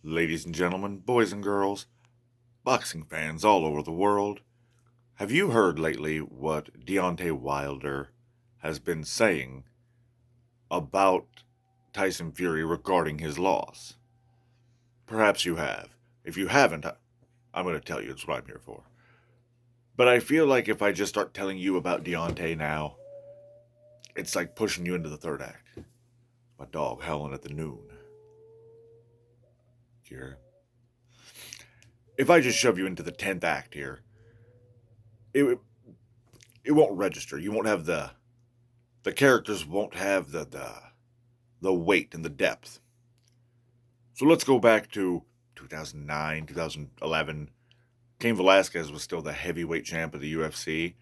Ladies and gentlemen, boys and girls, boxing fans all over the world, have you heard lately what Deontay Wilder has been saying about Tyson Fury regarding his loss? Perhaps you have. If you haven't, I'm going to tell you. It's what I'm here for. But I feel like if I just start telling you about Deontay now, it's like pushing you into the third act. My dog howling at the noon. Here. If I just shove you into the 10th act here, it it won't register. You won't have the characters won't have the weight and the depth. So let's go back to 2009, 2011. Cain Velasquez was still the heavyweight champ of the UFC,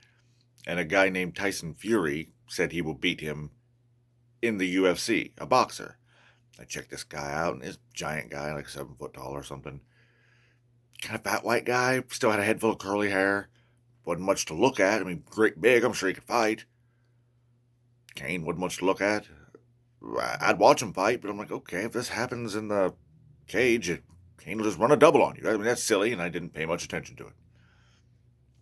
and a guy named Tyson Fury said he will beat him in the UFC, a boxer. I checked this guy out, and this giant guy, like 7 foot tall or something, kind of fat white guy, still had a head full of curly hair. Wasn't much to look at. I mean, great big. I'm sure he could fight. Cain wasn't much to look at. I'd watch him fight, but I'm like, okay, if this happens in the cage, Cain will just run a double on you. I mean, that's silly, and I didn't pay much attention to it.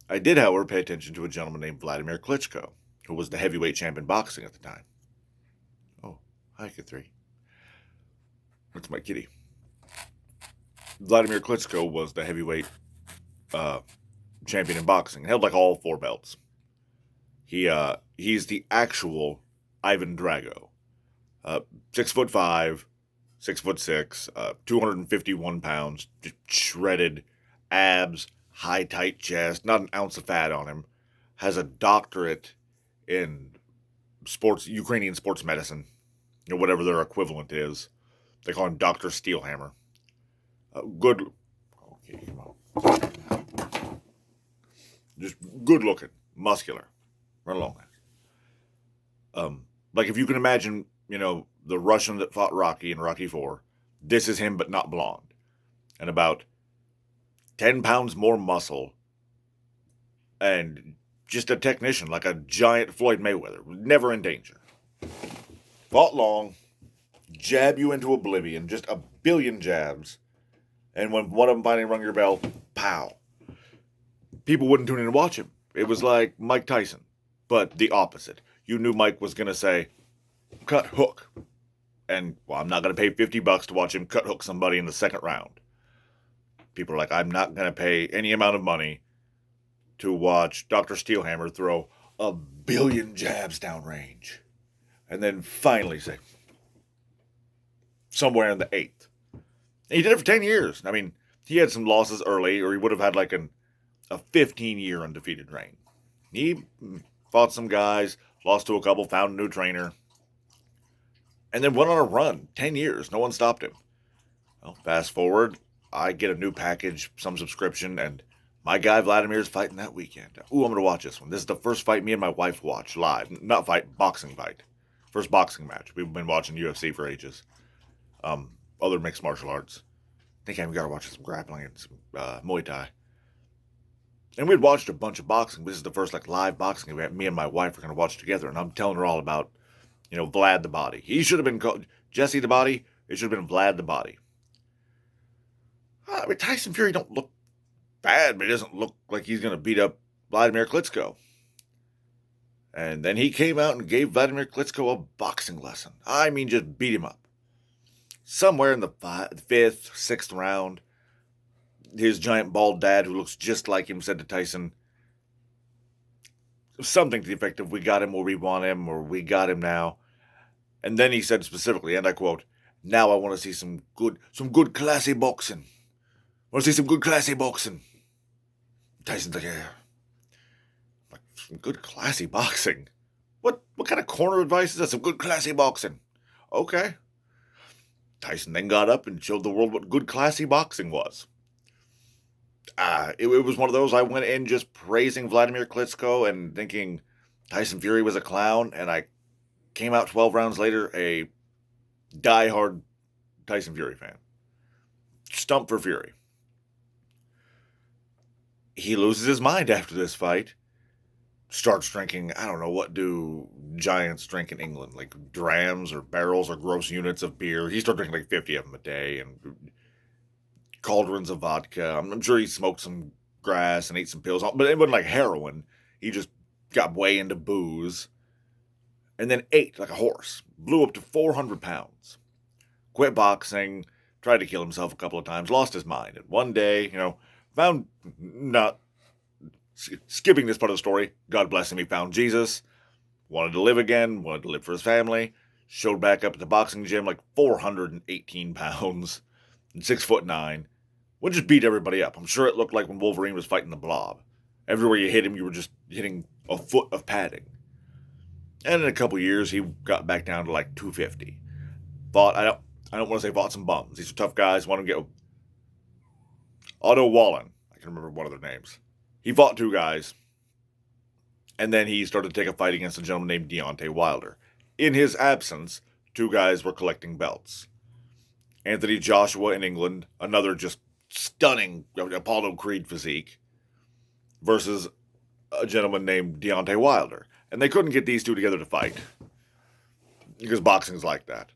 I did, however, pay attention to a gentleman named Vladimir Klitschko, who was the heavyweight champ in boxing at the time. Oh, hi, Kid 3. That's my kitty. Vladimir Klitschko was the heavyweight champion in boxing, held like all 4 belts. He's the actual Ivan Drago. 6'5", 6'6", 251 pounds, just shredded abs, high tight chest, not an ounce of fat on him. Has a doctorate in Ukrainian sports medicine, whatever their equivalent is. They call him Doctor Steelhammer. Good. Okay, come on. Just good looking, muscular. Run along that. Like if you can imagine, the Russian that fought Rocky in Rocky 4, this is him but not blonde. And about 10 pounds more muscle. And just a technician, like a giant Floyd Mayweather, never in danger. Fought long, jab you into oblivion, just a billion jabs. And when one of them finally rung your bell, pow. People wouldn't tune in to watch him. It was like Mike Tyson, but the opposite. You knew Mike was going to say, cut hook. And, well, I'm not going to pay $50 to watch him cut hook somebody in the second round. People are like, I'm not going to pay any amount of money to watch Dr. Steelhammer throw a billion jabs downrange. And then finally say, somewhere in the 8th. And he did it for 10 years. I mean, he had some losses early, or he would have had like a 15-year undefeated reign. He fought some guys, lost to a couple, found a new trainer, and then went on a run. 10 years. No one stopped him. Well, fast forward, I get a new package, some subscription, and my guy Vladimir's fighting that weekend. Ooh, I'm going to watch this one. This is the first fight me and my wife watch live. Not fight, boxing fight. First boxing match. We've been watching UFC for ages. Other mixed martial arts. I think we got to watch some grappling and some Muay Thai. And we'd watched a bunch of boxing. This is the first live boxing event me and my wife are going to watch together. And I'm telling her all about, Vlad the Body. He should have been called Jesse the Body. It should have been Vlad the Body. I mean, Tyson Fury don't look bad, but he doesn't look like he's going to beat up Vladimir Klitschko. And then he came out and gave Vladimir Klitschko a boxing lesson. I mean, just beat him up. Somewhere in the 5th, 6th round, his giant bald dad, who looks just like him, said to Tyson something to the effect of, we got him where we want him, or we got him now. And then he said specifically, and I quote, now I want to see some good classy boxing. I want to see some good classy boxing. Tyson's like, yeah. Like, some good classy boxing? What kind of corner advice is that? Some good classy boxing. Okay. Tyson then got up and showed the world what good classy boxing was. It was one of those, I went in just praising Vladimir Klitschko and thinking Tyson Fury was a clown, and I came out 12 rounds later a diehard Tyson Fury fan. Stumped for Fury. He loses his mind after this fight. Starts drinking, I don't know, what do giants drink in England? Like drams or barrels or gross units of beer. He started drinking like 50 of them a day and cauldrons of vodka. I'm sure he smoked some grass and ate some pills, but it wasn't like heroin. He just got way into booze and then ate like a horse. Blew up to 400 pounds. Quit boxing, tried to kill himself a couple of times, lost his mind. And one day, found, not skipping this part of the story, God bless him, he found Jesus, wanted to live again, wanted to live for his family, showed back up at the boxing gym like 418 pounds and 6'9", would just beat everybody up. I'm sure it looked like when Wolverine was fighting the Blob. Everywhere you hit him, you were just hitting a foot of padding. And in a couple years, he got back down to like 250. I don't want to say fought some bums. These are tough guys. Want to get Otto Wallen. I can remember one of their names. He fought two guys. And then he started to take a fight against a gentleman named Deontay Wilder. In his absence, two guys were collecting belts. Anthony Joshua in England, another just stunning Apollo Creed physique, versus a gentleman named Deontay Wilder. And they couldn't get these two together to fight. Because boxing's like that.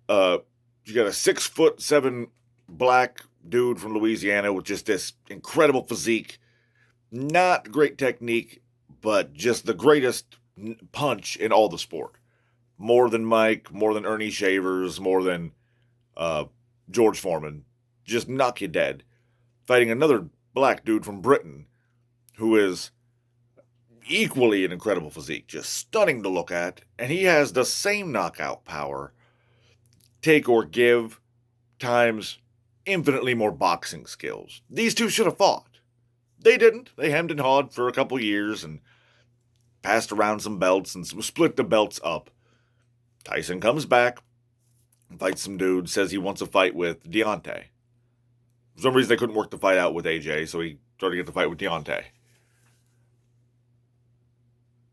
You got a 6'7" black dude from Louisiana with just this incredible physique. Not great technique, but just the greatest punch in all the sport. More than Mike, more than Ernie Shavers, more than George Foreman. Just knock you dead. Fighting another black dude from Britain who is equally an incredible physique. Just stunning to look at. And he has the same knockout power, take or give, times infinitely more boxing skills. These two should have fought. They didn't. They hemmed and hawed for a couple years and passed around some belts and split the belts up. Tyson comes back, fights some dude, says he wants a fight with Deontay. For some reason, they couldn't work the fight out with AJ, so he started to get the fight with Deontay.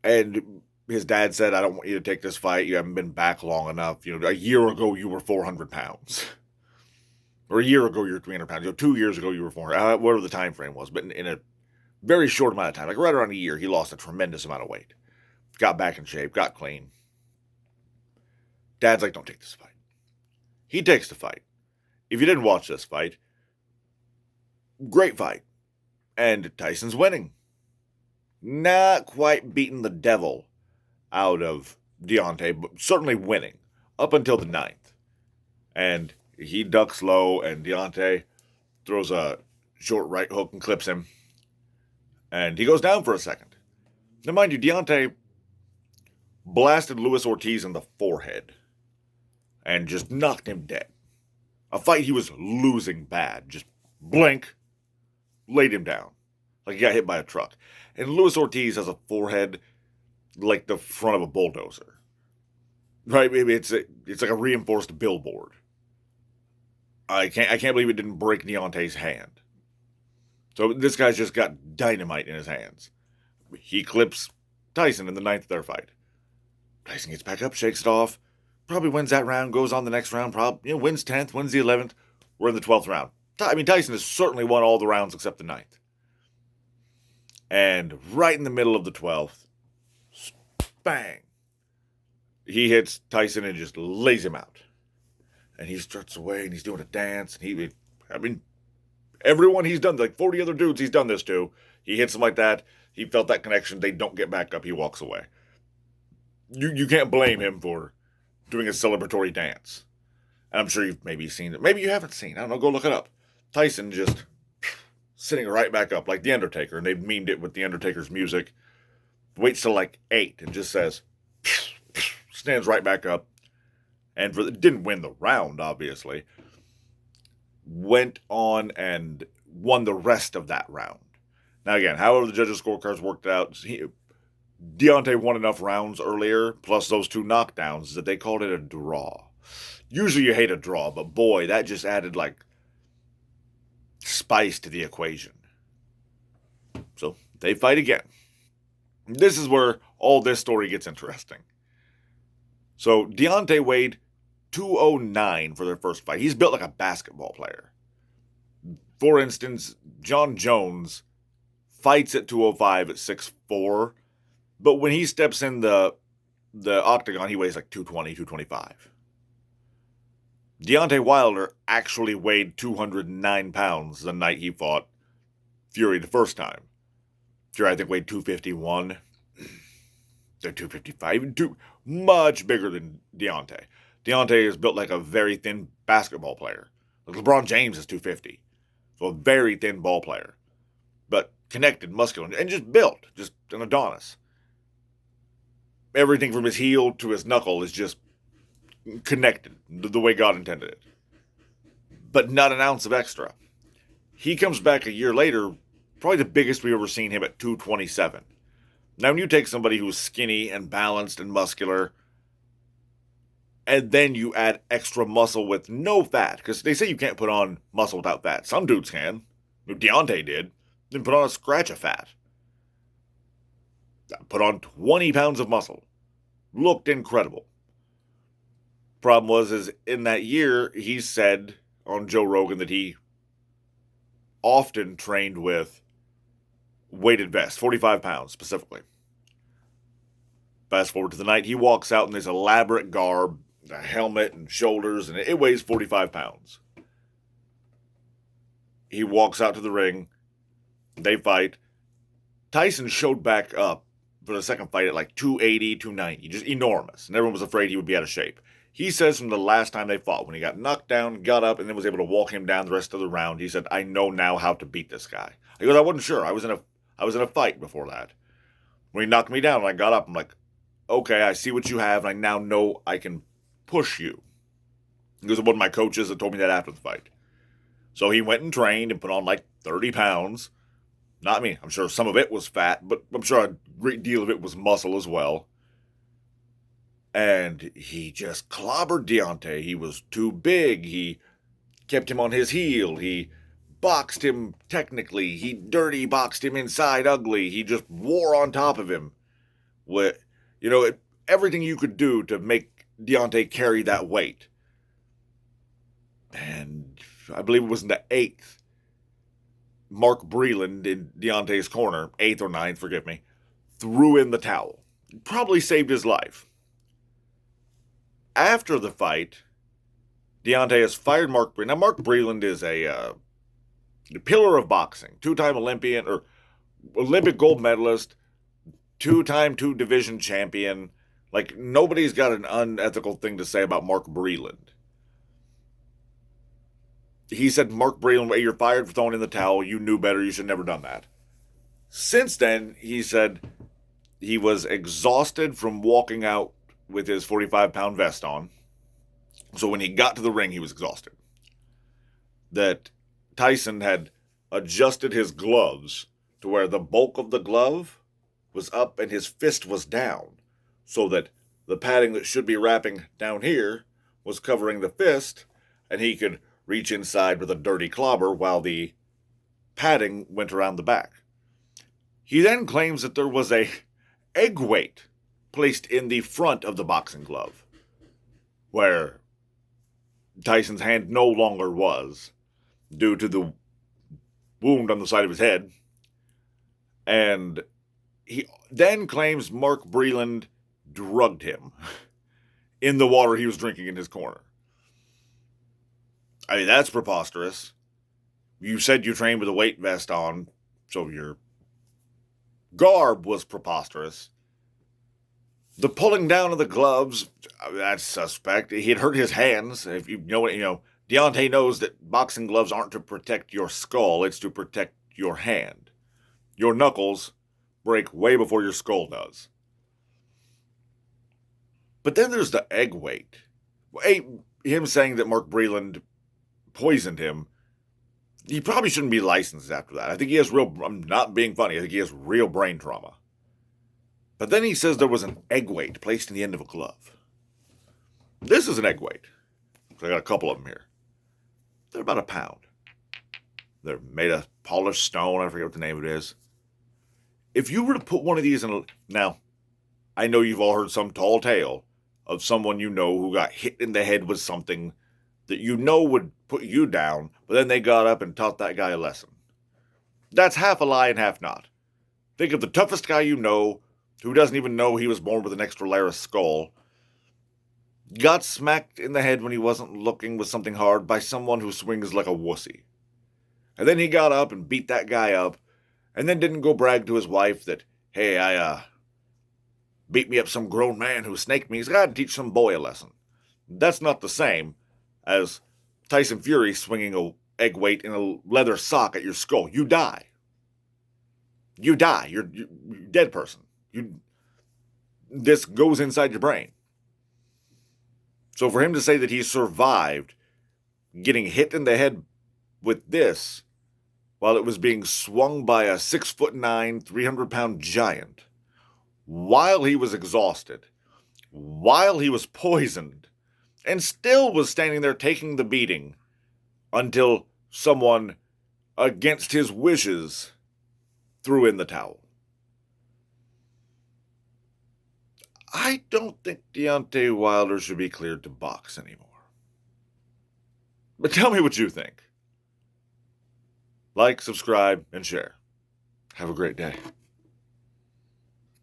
And his dad said, I don't want you to take this fight. You haven't been back long enough. A year ago, you were 400 pounds. Or a year ago, you were 300 pounds. 2 years ago, you were 400. Whatever the time frame was. But in a very short amount of time, like right around a year, he lost a tremendous amount of weight. Got back in shape, got clean. Dad's like, don't take this fight. He takes the fight. If you didn't watch this fight, great fight. And Tyson's winning. Not quite beating the devil out of Deontay, but certainly winning up until the 9th. And he ducks low, and Deontay throws a short right hook and clips him. And he goes down for a second. Now, mind you, Deontay blasted Luis Ortiz in the forehead and just knocked him dead. A fight he was losing bad. Just blink, laid him down like he got hit by a truck. And Luis Ortiz has a forehead like the front of a bulldozer. Right? Maybe it's like a reinforced billboard. I can't believe it didn't break Deontay's hand. So this guy's just got dynamite in his hands. He clips Tyson in the 9th of their fight. Tyson gets back up, shakes it off, probably wins that round, goes on the next round, wins 10th, wins the 11th. We're in the 12th round. Tyson has certainly won all the rounds except the 9th. And right in the middle of the 12th, bang, he hits Tyson and just lays him out. And he struts away and he's doing a dance. And everyone he's done, like 40 other dudes he's done this to, he hits him like that. He felt that connection. They don't get back up. He walks away. You can't blame him for doing a celebratory dance. And I'm sure you've maybe seen it. Maybe you haven't seen. I don't know. Go look it up. Tyson just sitting right back up like The Undertaker. And they've memed it with The Undertaker's music. Waits till like 8 and just says, stands right back up. And didn't win the round, obviously. Went on and won the rest of that round. Now again, however the judges' scorecards worked out, Deontay won enough rounds earlier, plus those 2 knockdowns, that they called it a draw. Usually you hate a draw, but boy, that just added like spice to the equation. So they fight again. This is where all this story gets interesting. So Deontay weighed 209 for their first fight. He's built like a basketball player. For instance, John Jones fights at 205 at 6'4", but when he steps in the octagon, he weighs like 220, 225. Deontay Wilder actually weighed 209 pounds the night he fought Fury the first time. Fury, I think, weighed 251. They're 255, much bigger than Deontay. Deontay is built like a very thin basketball player. Like LeBron James is 250, so a very thin ball player, but connected, muscular, and just built, just an Adonis. Everything from his heel to his knuckle is just connected the way God intended it, but not an ounce of extra. He comes back a year later, probably the biggest we've ever seen him at 227. Now, when you take somebody who's skinny and balanced and muscular, and then you add extra muscle with no fat, because they say you can't put on muscle without fat. Some dudes can. Deontay did. Then put on a scratch of fat. Put on 20 pounds of muscle. Looked incredible. Problem was, is in that year, he said on Joe Rogan that he often trained with weighted vests, 45 pounds specifically. Fast forward to the night, he walks out in this elaborate garb, a helmet and shoulders, and it weighs 45 pounds. He walks out to the ring. They fight. Tyson showed back up for the second fight at like 280, 290, just enormous, and everyone was afraid he would be out of shape. He says from the last time they fought, when he got knocked down, got up, and then was able to walk him down the rest of the round, he said, "I know now how to beat this guy." He goes, "I wasn't sure. I was in a fight before that. When he knocked me down and I got up, I'm like, okay, I see what you have, and I now know I can push you." He goes, "One of my coaches that told me that after the fight." So he went and trained and put on like 30 pounds. Not me. I'm sure some of it was fat, but I'm sure a great deal of it was muscle as well. And he just clobbered Deontay. He was too big. He kept him on his heel. He boxed him technically. He dirty boxed him inside ugly. He just wore on top of him. Everything you could do to make Deontay carry that weight. And I believe it was in the 8th. Mark Breland in Deontay's corner, 8th or 9th, forgive me, threw in the towel. Probably saved his life. After the fight, Deontay has fired Mark Breland. Now, Mark Breland is a pillar of boxing, two-time Olympian, or Olympic gold medalist, two-time two-division champion. Like, nobody's got an unethical thing to say about Mark Breland. He said, "Mark Breland, you're fired for throwing in the towel. You knew better. You should have never done that." Since then, he said he was exhausted from walking out with his 45-pound vest on. So when he got to the ring, he was exhausted. That Tyson had adjusted his gloves to where the bulk of the glove was up and his fist was down, so that the padding that should be wrapping down here was covering the fist, and he could reach inside with a dirty clobber while the padding went around the back. He then claims that there was a egg weight placed in the front of the boxing glove, where Tyson's hand no longer was, due to the wound on the side of his head. And he then claims Mark Breland drugged him in the water he was drinking in his corner. I mean, that's preposterous. You said you trained with a weight vest on, so your garb was preposterous. The pulling down of the gloves, that's suspect. He had hurt his hands. If you know, Deontay knows that boxing gloves aren't to protect your skull, it's to protect your hand. Your knuckles break way before your skull does. But then there's the egg weight. Him saying that Mark Breland poisoned him, he probably shouldn't be licensed after that. I think he has I'm not being funny, I think he has real brain trauma. But then he says there was an egg weight placed in the end of a glove. This is an egg weight. I got a couple of them here. They're about a pound. They're made of polished stone. I forget what the name of it is. If you were to put one of these in now, I know you've all heard some tall tale of someone you know who got hit in the head with something that you know would put you down, but then they got up and taught that guy a lesson. That's half a lie and half not. Think of the toughest guy you know, who doesn't even know he was born with an extra layer of skull. got smacked in the head when he wasn't looking with something hard by someone who swings like a wussy. And then he got up and beat that guy up, and then didn't go brag to his wife that, hey, I beat me up some grown man who snaked me. He's got to teach some boy a lesson. That's not the same as Tyson Fury swinging a egg weight in a leather sock at your skull. You die. You die. You're a dead person. This goes inside your brain. So for him to say that he survived getting hit in the head with this while it was being swung by a 6'9", 300-pound giant, while he was exhausted, while he was poisoned, and still was standing there taking the beating until someone, against his wishes, threw in the towel. I don't think Deontay Wilder should be cleared to box anymore. But tell me what you think. Like, subscribe, and share. Have a great day.